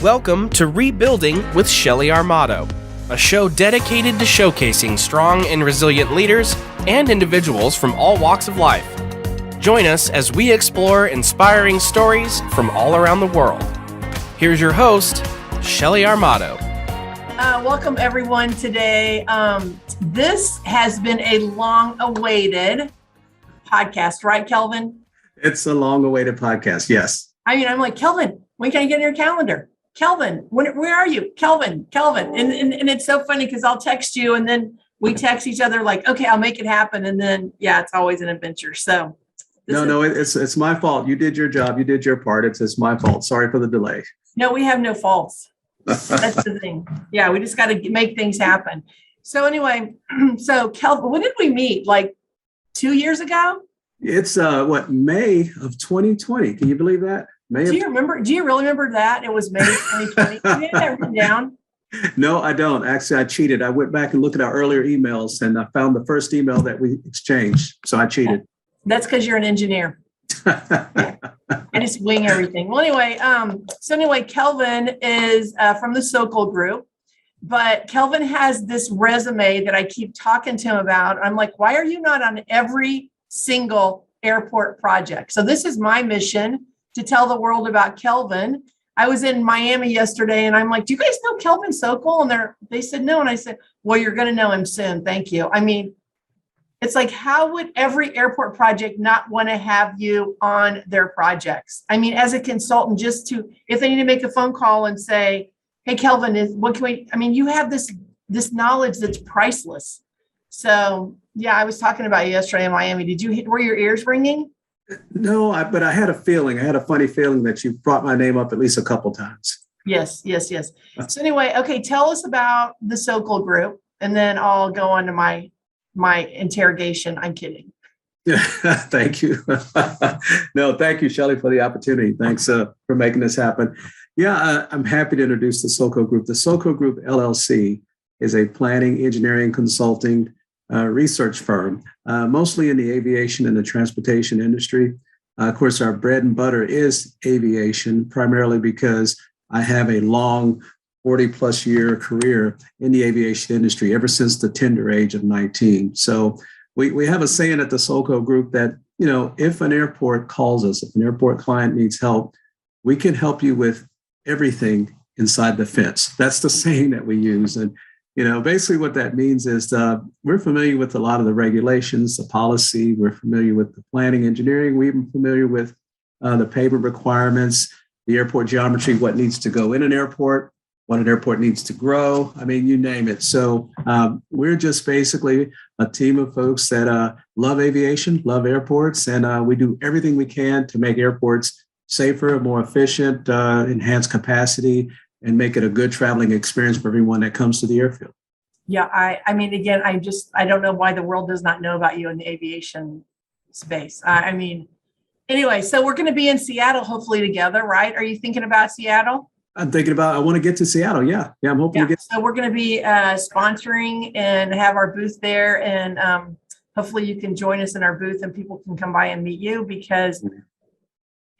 Welcome to Rebuilding with Shelly Armato, a show dedicated to showcasing strong and resilient leaders and individuals from all walks of life. Join us as we explore inspiring stories from all around the world. Here's your host, Shelly Armato. Welcome everyone today. This has been a long-awaited podcast, right, Kelvin? It's a long-awaited podcast, yes. I mean, I'm like, Kelvin, when can I get in your calendar? Kelvin, where are you? Kelvin. And it's so funny because I'll text you and then we text each other like, okay, I'll make it happen. And then, yeah, it's always an adventure. So it's my fault. You did your job. You did your part. It's my fault. Sorry for the delay. No, we have no faults. That's the thing. Yeah, we just got to make things happen. So anyway, so Kelvin, when did we meet? Like 2 years ago? It's May of 2020. Can you believe that? Do you really remember that? It was May 2020. Do you have that written down? No, I don't. Actually, I cheated. I went back and looked at our earlier emails and I found the first email that we exchanged. So I cheated. That's because you're an engineer. I just wing everything. Well, anyway, Kelvin is from the Solco group, but Kelvin has this resume that I keep talking to him about. I'm like, why are you not on every single airport project? So this is my mission to tell the world about Kelvin. I was in Miami yesterday and I'm like, do you guys know Kelvin Solco? And they said no. And I said, well, you're going to know him soon. Thank you. I mean, it's like, how would every airport project not want to have you on their projects? I mean, as a consultant, if they need to make a phone call and say, hey, Kelvin, you have this knowledge that's priceless. So yeah, I was talking about you yesterday in Miami. Were your ears ringing? No, but I had a funny feeling that you brought my name up at least a couple times. Yes. So anyway, okay, tell us about the Solco group, and then I'll go on to my interrogation. I'm kidding. Thank you. No, thank you, Shelly, for the opportunity. Thanks for making this happen. Yeah, I'm happy to introduce the Solco group. The Solco Group, LLC, is a planning, engineering, consulting, research firm, mostly in the aviation and the transportation industry. Of course, our bread and butter is aviation, primarily because I have a long 40 plus year career in the aviation industry ever since the tender age of 19. So we have a saying at the Solco group that, if an airport calls us, if an airport client needs help, we can help you with everything inside the fence. That's the saying that we use. And basically what that means is we're familiar with a lot of the regulations, the policy. We're familiar with the planning, engineering. We're even familiar with the payment requirements, the airport geometry, what needs to go in an airport, what an airport needs to grow. I mean, you name it. So we're just basically a team of folks that love aviation, love airports, and we do everything we can to make airports safer, more efficient, enhance capacity, and make it a good traveling experience for everyone that comes to the airfield. Yeah, I mean, again, I don't know why the world does not know about you in the aviation space. Anyway, so we're going to be in Seattle, hopefully together, right? Are you thinking about Seattle? I want to get to Seattle. Yeah, I'm hoping to get. So we're going to be sponsoring and have our booth there. And hopefully you can join us in our booth and people can come by and meet you because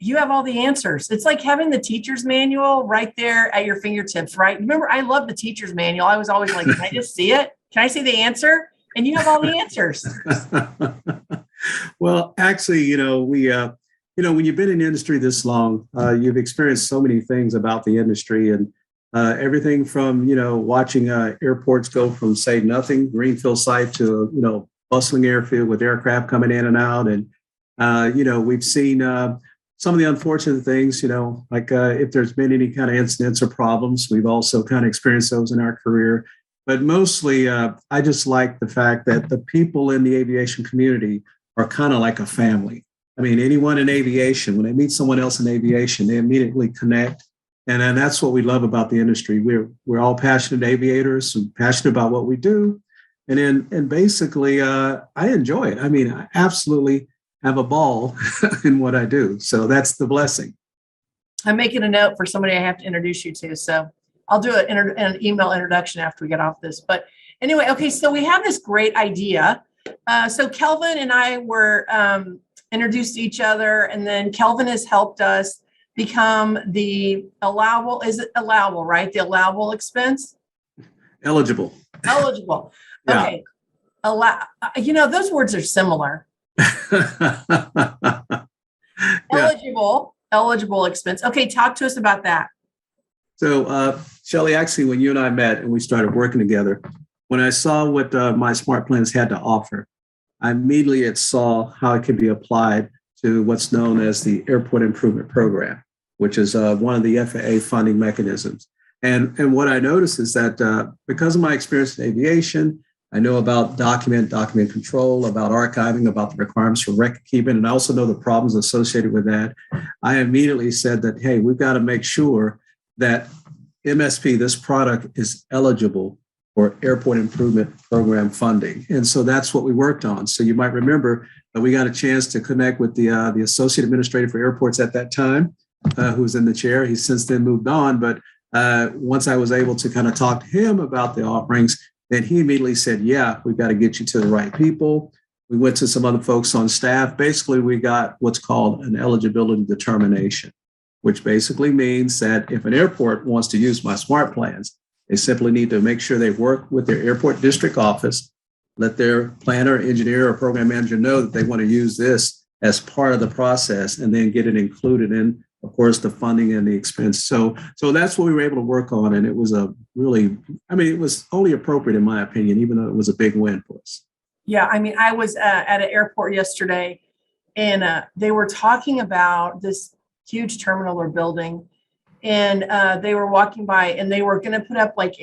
you have all the answers. It's like having the teacher's manual right there at your fingertips, right? Remember, I love the teacher's manual. I was always like, can I just see it? Can I see the answer? And you have all the answers. Well, actually, when you've been in the industry this long, you've experienced so many things about the industry and everything from, watching airports go from, say, nothing, greenfield site to, bustling airfield with aircraft coming in and out. And, we've seen some of the unfortunate things, like if there's been any kind of incidents or problems, we've also kind of experienced those in our career. But mostly, I just like the fact that the people in the aviation community are kind of like a family. I mean, anyone in aviation, when they meet someone else in aviation, they immediately connect. And that's what we love about the industry. We're all passionate aviators and passionate about what we do. And basically, I enjoy it. I mean, I absolutely have a ball in what I do. So that's the blessing. I'm making a note for somebody I have to introduce you to. So I'll do an email introduction after we get off this. But anyway, okay, so we have this great idea. So Kelvin and I were introduced to each other, and then Kelvin has helped us become the allowable, is it allowable, right? The allowable expense? Eligible. Eligible. Yeah. Okay. Those words are similar. Yeah. Eligible expense. Okay. Talk to us about that. So, Shelley, actually, when you and I met and we started working together, when I saw what MySmartPlans had to offer, I immediately saw how it could be applied to what's known as the Airport Improvement Program, which is one of the FAA funding mechanisms. And what I noticed is that because of my experience in aviation, I know about document control, about archiving, about the requirements for record keeping, and I also know the problems associated with that. I immediately said that, hey, we've got to make sure that MSP, this product, is eligible for Airport Improvement Program funding. And so that's what we worked on. So you might remember that we got a chance to connect with the Associate Administrator for Airports at that time, who was in the chair. He's since then moved on. But once I was able to kind of talk to him about the offerings, then he immediately said, yeah, we've got to get you to the right people. We went to some other folks on staff. Basically, we got what's called an eligibility determination, which basically means that if an airport wants to use MySmartPlans, they simply need to make sure they work with their airport district office, let their planner, engineer, or program manager know that they want to use this as part of the process, and then get it included in, of course, the funding and the expense. So that's what we were able to work on. And it was it was only appropriate in my opinion, even though it was a big win for us. Yeah. I mean, I was at an airport yesterday and they were talking about this huge terminal they're building. And they were walking by and they were going to put up like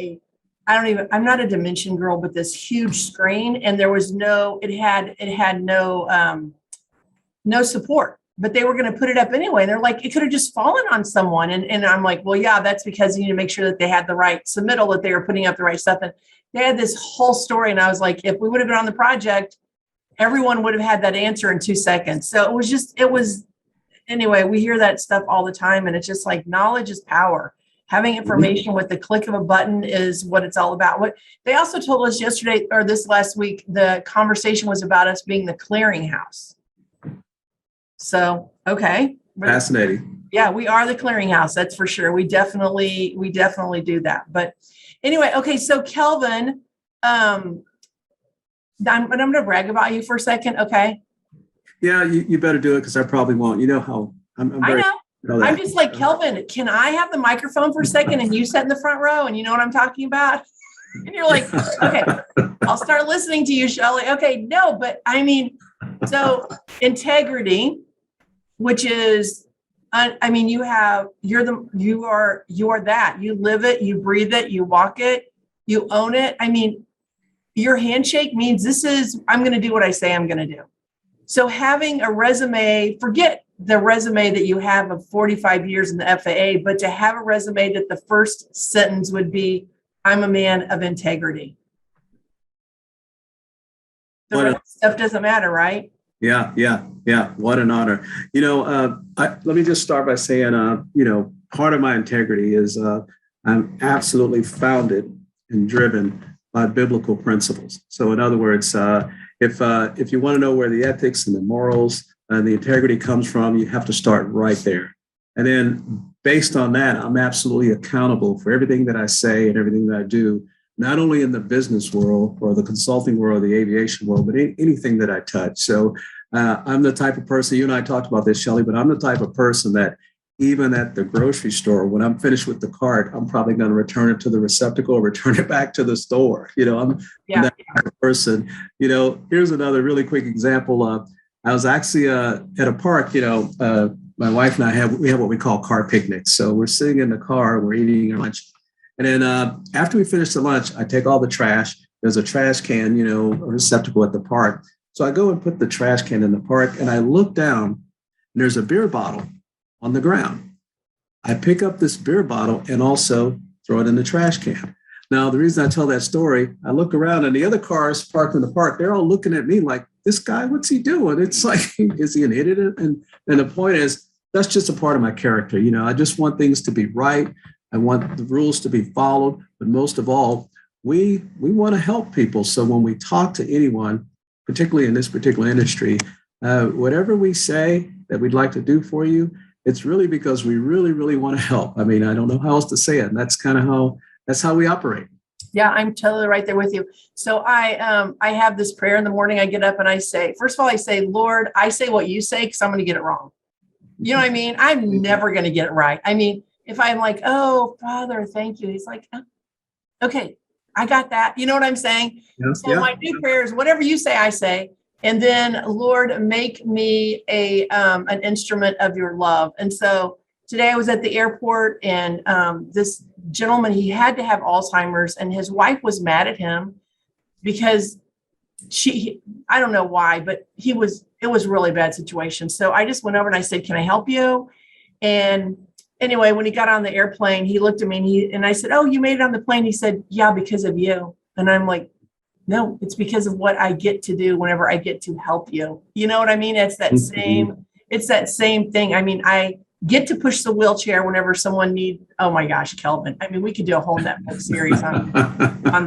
I'm not a dimension girl, but this huge screen. And there was it had no support, but they were going to put it up anyway. They're like, it could have just fallen on someone. And I'm like, well, yeah, that's because you need to make sure that they had the right submittal, that they were putting up the right stuff. And they had this whole story. And I was like, if we would have been on the project, everyone would have had that answer in 2 seconds. So anyway, we hear that stuff all the time. And it's just like, knowledge is power. Having information with the click of a button is what it's all about. What they also told us yesterday or this last week, the conversation was about us being the clearinghouse. So, okay. Fascinating. Yeah, we are the clearinghouse. That's for sure. We definitely do that. But anyway, okay. So Kelvin, I'm going to brag about you for a second. Okay. Yeah, you better do it because I probably won't. You know how I'm very, I know. I'm just like, Kelvin, can I have the microphone for a second and you sit in the front row and you know what I'm talking about? And you're like, okay, I'll start listening to you, Shelley. Okay, no, but I mean, so integrity, which is, you're that, you live it, you breathe it, you walk it, you own it. I mean, your handshake means I'm going to do what I say I'm going to do. So having a resume, forget the resume that you have of 45 years in the FAA, but to have a resume that the first sentence would be, I'm a man of integrity. The rest of stuff doesn't matter, right? Yeah. What an honor. Let me just start by saying, part of my integrity is I'm absolutely founded and driven by biblical principles. So in other words, if you want to know where the ethics and the morals and the integrity comes from, you have to start right there. And then based on that, I'm absolutely accountable for everything that I say and everything that I do, not only in the business world or the consulting world, or the aviation world, but anything that I touch. So I'm the type of person, you and I talked about this, Shelley, but I'm the type of person that even at the grocery store, when I'm finished with the cart, I'm probably going to return it to the receptacle or return it back to the store. I'm that type of person. Here's another really quick example. I was actually at a park, my wife and I have what we call car picnics. So we're sitting in the car, we're eating our lunch. And then after we finish the lunch, I take all the trash. There's a trash can, a receptacle at the park. So I go and put the trash can in the park and I look down and there's a beer bottle on the ground. I pick up this beer bottle and also throw it in the trash can. Now, the reason I tell that story, I look around and the other cars parked in the park, they're all looking at me like, this guy, what's he doing? It's like, is he an idiot? And the point is, that's just a part of my character. I just want things to be right. I want the rules to be followed. But most of all, we want to help people. So when we talk to anyone, particularly in this particular industry, whatever we say that we'd like to do for you, it's really because we really, really want to help. I mean, I don't know how else to say it. And that's kind of that's how we operate. Yeah, I'm totally right there with you. So I have this prayer in the morning. I get up and I say, first of all, I say, Lord, I say what you say because I'm going to get it wrong. You know what I mean? I'm never going to get it right. I mean, if I'm like, oh, Father, thank you. He's like, oh, okay, I got that. You know what I'm saying? Yeah, So my new prayer is whatever you say, I say. And then, Lord, make me an instrument of your love. And so today I was at the airport, and this gentleman, he had to have Alzheimer's, and his wife was mad at him because I don't know why, but it was a really bad situation. So I just went over and I said, can I help you? And anyway, when he got on the airplane, he looked at me and I said, oh, you made it on the plane. He said, yeah, because of you. And I'm like, no, it's because of what I get to do whenever I get to help you. You know what I mean? It's that same thing. I mean, I get to push the wheelchair whenever someone needs, oh my gosh, Kelvin. I mean, we could do a whole Netflix series on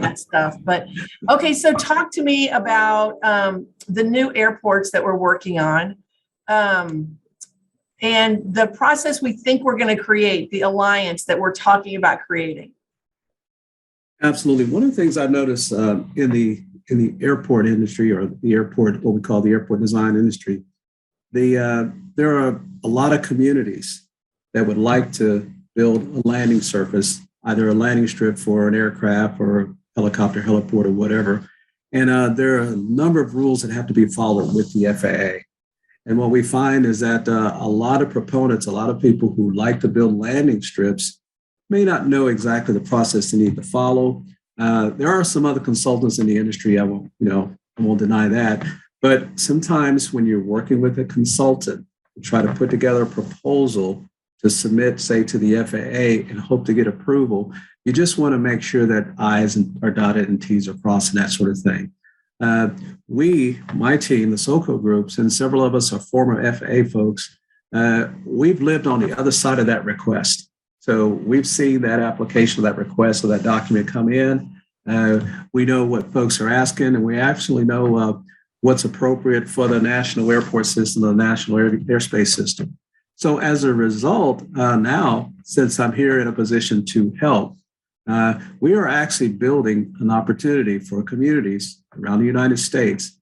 that stuff. But okay, so talk to me about the new airports that we're working on. And the process we think we're going to create, the alliance that we're talking about creating. Absolutely. One of the things I noticed in the airport industry, or the airport, what we call the airport design industry, there are a lot of communities that would like to build a landing surface, either a landing strip for an aircraft or a helicopter heliport or whatever. And there are a number of rules that have to be followed with the FAA. And what we find is that a lot of proponents, a lot of people who like to build landing strips may not know exactly the process they need to follow. There are some other consultants in the industry. I won't deny that. But sometimes when you're working with a consultant, you try to put together a proposal to submit, say, to the FAA and hope to get approval, you just want to make sure that I's are dotted and T's are crossed and that sort of thing. My team, the Solco groups, and several of us are former FAA folks, we've lived on the other side of that request. So we've seen that application, that request, or that document come in. We know what folks are asking, and we actually know what's appropriate for the national airport system, the national airspace system. So as a result, now, since I'm here in a position to help, we are actually building an opportunity for communities around the United States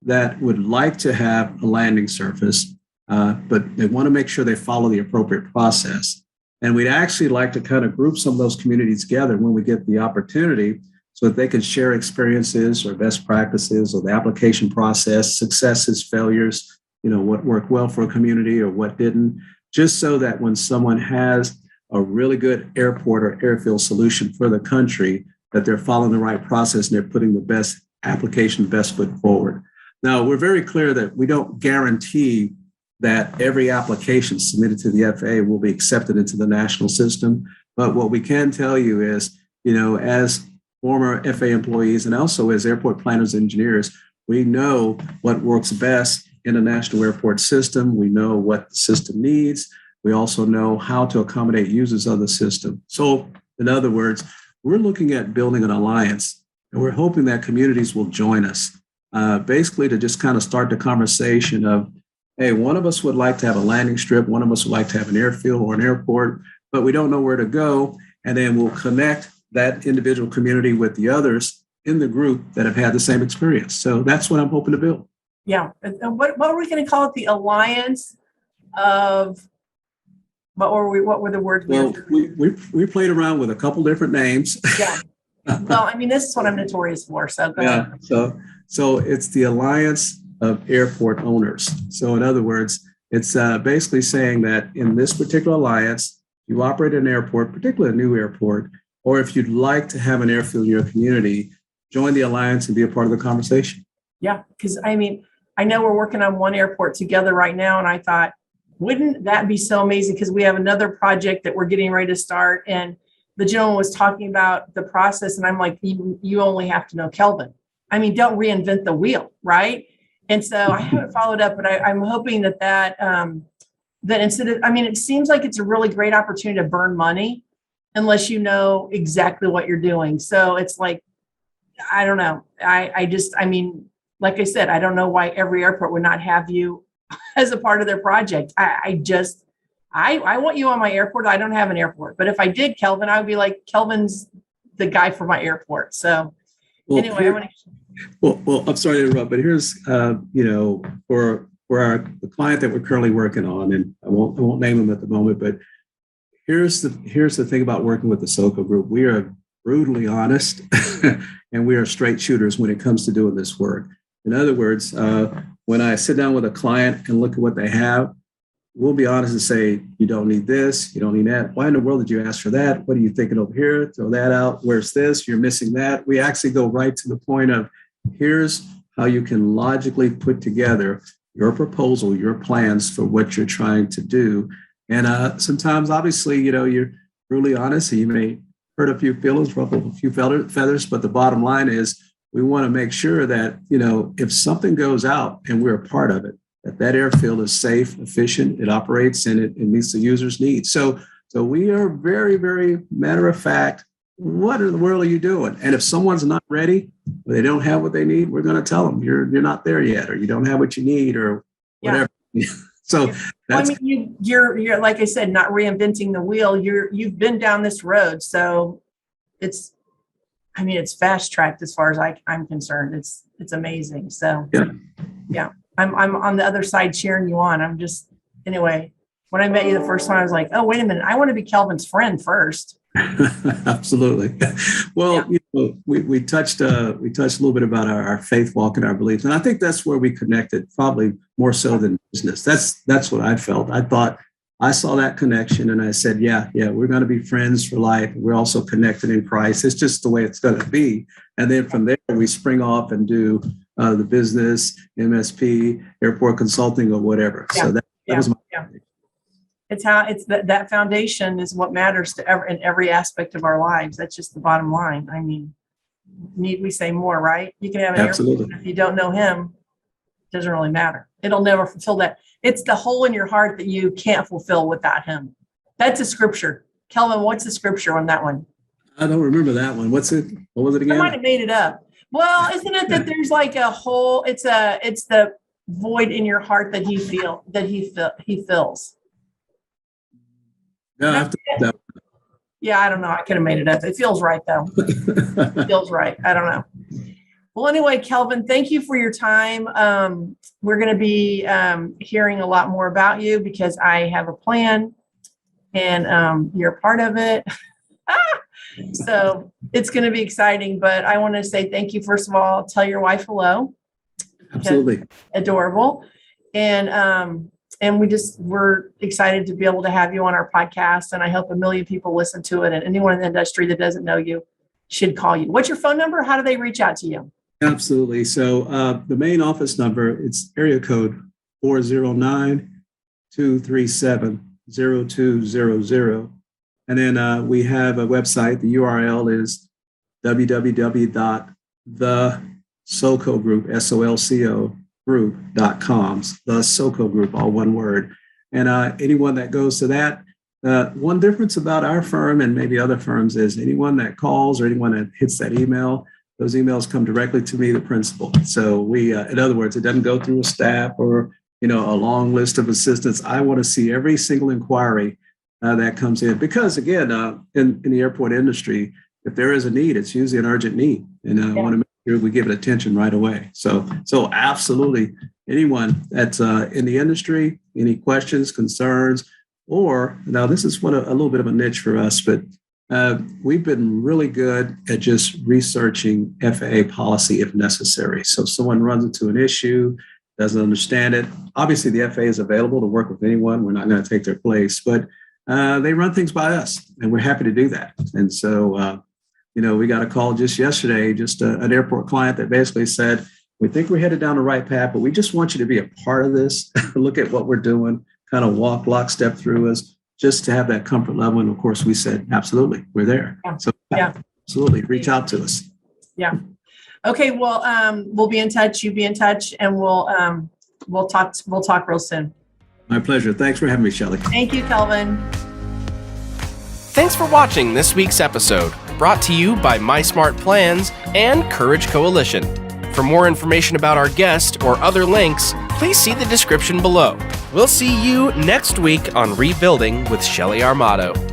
that would like to have a landing surface, but they want to make sure they follow the appropriate process. And we'd actually like to kind of group some of those communities together when we get the opportunity so that they can share experiences or best practices or the application process, successes, failures, what worked well for a community or what didn't, just so that when someone has a really good airport or airfield solution for the country, that they're following the right process and they're putting the best application, best foot forward. Now, we're very clear that we don't guarantee that every application submitted to the FAA will be accepted into the national system. But what we can tell you is, as former FAA employees and also as airport planners and engineers, we know what works best in a national airport system. We know what the system needs. We also know how to accommodate users of the system. So in other words, we're looking at building an alliance, and we're hoping that communities will join us, basically to just kind of start the conversation of, hey, one of us would like to have a landing strip, one of us would like to have an airfield or an airport, but we don't know where to go. And then we'll connect that individual community with the others in the group that have had the same experience. So that's what I'm hoping to build. Yeah. And what were we going to call it? The alliance of, what were the words? Well, we played around with a couple different names. Yeah. Well, I mean, this is what I'm notorious for. So go ahead. So it's the Alliance of Airport Owners. So in other words, it's basically saying that in this particular alliance, you operate an airport, particularly a new airport, or if you'd like to have an airfield in your community, join the alliance and be a part of the conversation. Yeah, because I mean, I know we're working on one airport together right now, and I thought, wouldn't that be so amazing? Because we have another project that we're getting ready to start, and the gentleman was talking about the process, and I'm like, you only have to know Kelvin. I mean, don't reinvent the wheel, right? And so I haven't followed up, but I'm hoping that instead of, I mean, it seems like it's a really great opportunity to burn money unless you know exactly what you're doing. So it's like, I don't know. I mean, like I said, I don't know why every airport would not have you as a part of their project. I I want you on my airport. I don't have an airport, but if I did, Kelvin, I would be like, Kelvin's the guy for my airport. So anyway, well, I'm sorry to interrupt, but here's, for the client that we're currently working on, and I won't name them at the moment, but here's the thing about working with the Solco group. We are brutally honest and we are straight shooters when it comes to doing this work. In other words, when I sit down with a client and look at what they have, we'll be honest and say, you don't need this, you don't need that. Why in the world did you ask for that? What are you thinking over here? Throw that out. Where's this? You're missing that. We actually go right to the point of, here's how you can logically put together your proposal, your plans for what you're trying to do. And sometimes, obviously, you're brutally honest and you may hurt a few feelings, ruffle a few feathers, but the bottom line is we want to make sure that, if something goes out and we're a part of it, that airfield is safe, efficient, it operates, and it meets the user's needs. So we are very, very matter of fact, what in the world are you doing? And if someone's not ready, or they don't have what they need, we're going to tell them you're not there yet, or you don't have what you need, or whatever. Yeah. So that's, you're like I said, not reinventing the wheel. You've been down this road. So it's fast tracked as far as I'm concerned. It's amazing. So yeah. I'm on the other side cheering you on. Anyway, when I met you the first time, I was like, oh, wait a minute. I want to be Kelvin's friend first. Absolutely. Well, we touched a little bit about our faith walk and our beliefs. And I think that's where we connected, probably more so than business. That's what I felt. I thought I saw that connection and I said, yeah, we're going to be friends for life. We're also connected in Christ. It's just the way it's going to be. And then from there, we spring off and do the business, MSP, airport consulting, or whatever. So that was my It's that foundation is what matters in every aspect of our lives. That's just the bottom line. I mean, need we say more, right? You can have an Absolutely. Airport, if you don't know him, it doesn't really matter. It'll never fulfill that. It's the hole in your heart that you can't fulfill without him. That's a scripture. Kelvin, what's the scripture on that one? I don't remember that one. What's it? What was it again? I might have made it up. Well, isn't it that there's like a hole? It's the void in your heart that he fills. No, I have to that. Yeah, I don't know. I could have made it up. It feels right though. It feels right. I don't know. Well, anyway, Kelvin, thank you for your time. We're going to be hearing a lot more about you because I have a plan and you're a part of it. So it's going to be exciting, but I want to say thank you. First of all, tell your wife hello. Absolutely. Adorable. And we're excited to be able to have you on our podcast. And I hope 1 million people listen to it. And anyone in the industry that doesn't know you should call you. What's your phone number? How do they reach out to you? Absolutely. So the main office number, it's area code 409-237-0200. And then we have a website. The URL is www.thesolcogroup, SOLCO group.com. The Solco Group, all one word. And anyone that goes to that, one difference about our firm and maybe other firms is anyone that calls or anyone that hits that email, those emails come directly to me, the principal. So we, in other words, it doesn't go through a staff or, a long list of assistants. I want to see every single inquiry that comes in because, again, in the airport industry, if there is a need, it's usually an urgent need. And I want to make sure we give it attention right away. So absolutely, anyone that's in the industry, any questions, concerns, or now this is a little bit of a niche for us, but we've been really good at just researching FAA policy if necessary. So if someone runs into an issue, doesn't understand it, obviously the FAA is available to work with anyone. We're not going to take their place, but they run things by us and we're happy to do that. And so, we got a call just yesterday, an airport client that basically said, we think we're headed down the right path, but we just want you to be a part of this, look at what we're doing, kind of walk lockstep through us, just to have that comfort level. And of course, we said, absolutely, we're there. Yeah. So absolutely, reach out to us. Yeah. Okay. Well, we'll be in touch. You be in touch, and we'll talk. We'll talk real soon. My pleasure. Thanks for having me, Shelley. Thank you, Kelvin. Thanks for watching this week's episode, brought to you by MySmartPlans and Courage Coalition. For more information about our guest or other links, please see the description below. We'll see you next week on Rebuilding with Shelly Armato.